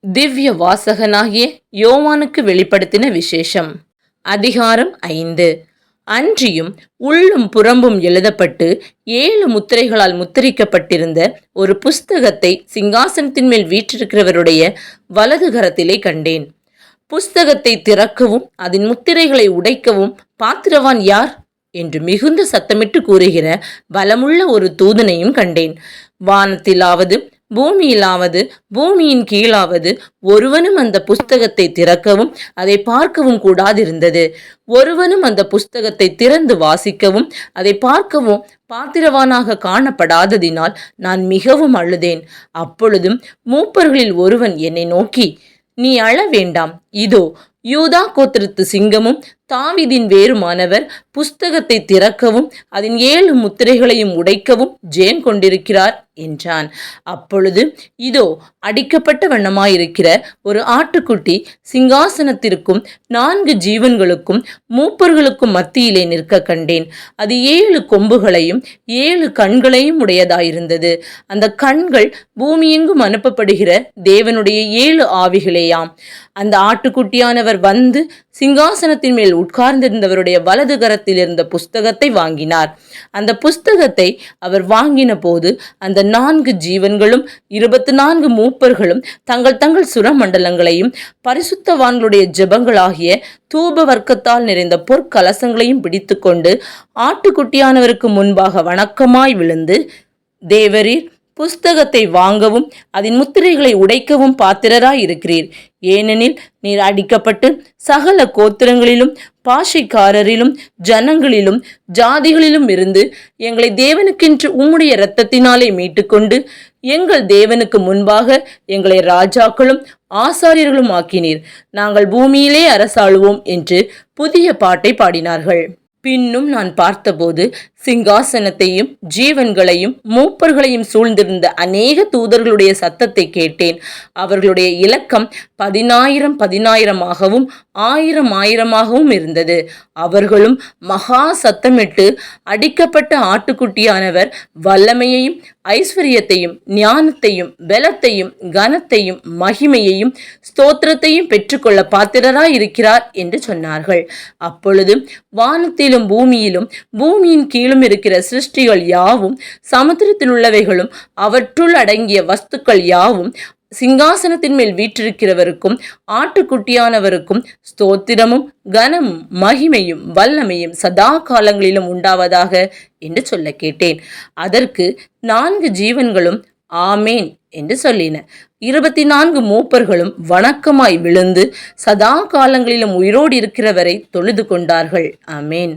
திவ்ய வாசகனாகிய யோவானுக்கு வெளிப்படுத்தின விசேஷம். அதிகாரம் 5. அன்றியும் உள்ளும் புறம்பும் எழுதப்பட்டு 7 முத்திரைகளால் முத்திரிக்கப்பட்டிருந்த ஒரு புஸ்தகத்தை சிங்காசனத்தின் மேல் வீற்றிருக்கிறவருடைய வலது கரத்திலே கண்டேன். புஸ்தகத்தை திறக்கவும் அதன் முத்திரைகளை உடைக்கவும் பாத்திரவான் யார் என்று மிகுந்த சத்தமிட்டு கூறுகிற பலமுள்ள ஒரு தூதனையும் கண்டேன். வானத்திலாவது பூமியிலாவது பூமியின் கீழாவது ஒருவனும் அந்த புஸ்தகத்தை திறக்கவும் அதை பார்க்கவும் கூடாதிருந்தது. ஒருவனும் அந்த புஸ்தகத்தை திறந்து வாசிக்கவும் அதை பார்க்கவும் பாத்திரவானாக காணப்படாததினால் நான் மிகவும் அழுதேன். அப்பொழுதும் மூப்பர்களில் ஒருவன் என்னை நோக்கி, நீ அழ வேண்டாம், இதோ யூதா கோத்திரத்து சிங்கமும் தாவீதின் வேருமானவர் புஸ்தகத்தை திறக்கவும் அதன் 7 முத்திரைகளையும் உடைக்கவும் ஜெயம் கொண்டிருக்கிறார் என்றான். அப்பொழுது இதோ அடிக்கப்பட்ட வண்ணமாயிருக்கிற ஒரு ஆட்டுக்குட்டி சிங்காசனத்திற்கும் 4 ஜீவன்களுக்கும் மூப்பர்களுக்கும் மத்தியிலே நிற்க கண்டேன். அது 7 கொம்புகளையும் 7 கண்களையும் உடையதாயிருந்தது. அந்த கண்கள் பூமியெங்கும் அனுப்பப்படுகிற தேவனுடைய 7 ஆவிகளேயாம். அந்த ஆட்டுக்குட்டியானவர் வந்து சிங்காசனத்தின் மேல் உட்கார்ந்திருந்தவருடைய வலது கரத்தில் இருந்த புஸ்தகத்தை வாங்கினார். அந்த புஸ்தகத்தை அவர் வாங்கின போது அந்த 4 ஜீவன்களும் 24 மூப்பர்களும் தங்கள் தங்கள் சுரமண்டலங்களையும் பரிசுத்தவான்களுடைய ஜெபங்களாகிய தூப வர்க்கத்தால் நிறைந்த பொற்கலசங்களையும் பிடித்து கொண்டு ஆட்டுக்குட்டியானவருக்கு முன்பாக வணக்கமாய் விழுந்து, தேவரீர் புஸ்தகத்தை வாங்கவும் அதன் முத்திரைகளை உடைக்கவும் பாத்திரராய் இருக்கிறீர். ஏனெனில் நீர் அடிக்கப்பட்டு சகல கோத்திரங்களிலும் பாஷைக்காரரிலும் ஜனங்களிலும் ஜாதிகளிலும் இருந்து எங்களை தேவனுக்கென்று உம்முடைய இரத்தத்தினாலே மீட்டுக்கொண்டு எங்கள் தேவனுக்கு முன்பாக எங்களை ராஜாக்களும் ஆசாரியர்களும் ஆக்கினீர். நாங்கள் பூமியிலே அரசாளுவோம் என்று புதிய பாட்டை பாடினார்கள். பின்னும் நான் பார்த்தபோது சிங்காசனத்தையும் ஜீவன்களையும் மூப்பர்களையும் சூழ்ந்திருந்த அநேக தூதர்களுடைய சத்தத்தை கேட்டேன். அவர்களுடைய இலக்கம் 10,000 1000 இருந்தது. அவர்களும் மகா சத்தமிட்டு, அடிக்கப்பட்ட ஆட்டுக்குட்டியானவர் வல்லமையையும் ஐஸ்வர்யத்தையும் ஞானத்தையும் பலத்தையும் கனத்தையும் மகிமையையும் ஸ்தோத்திரத்தையும் பெற்றுக்கொள்ள பாத்திரராய் இருக்கிறார் என்று சொன்னார்கள். அப்பொழுது வானத்திலும் பூமியிலும் பூமியின் கீழும் இருக்கிற சிருஷ்டிகள் யாவும் சமுத்திரத்தில் உள்ளவைகளும் அவற்றுள் அடங்கிய வஸ்துக்கள் யாவும் சிங்காசனத்தின் மேல் வீற்றிருக்கிறவருக்கும் ஆட்டுக்குட்டியானவருக்கும் ஸ்தோத்திரமும் கனமும் மகிமையும் வல்லமையும் சதா காலங்களிலும் உண்டாவதாக என்று சொல்ல கேட்டேன். அதற்கு 4 ஜீவன்களும் ஆமேன் என்று சொல்லின. 24 மூப்பர்களும் வணக்கமாய் விழுந்து சதா காலங்களிலும் உயிரோடு இருக்கிறவரை தொழுது கொண்டார்கள். ஆமேன்.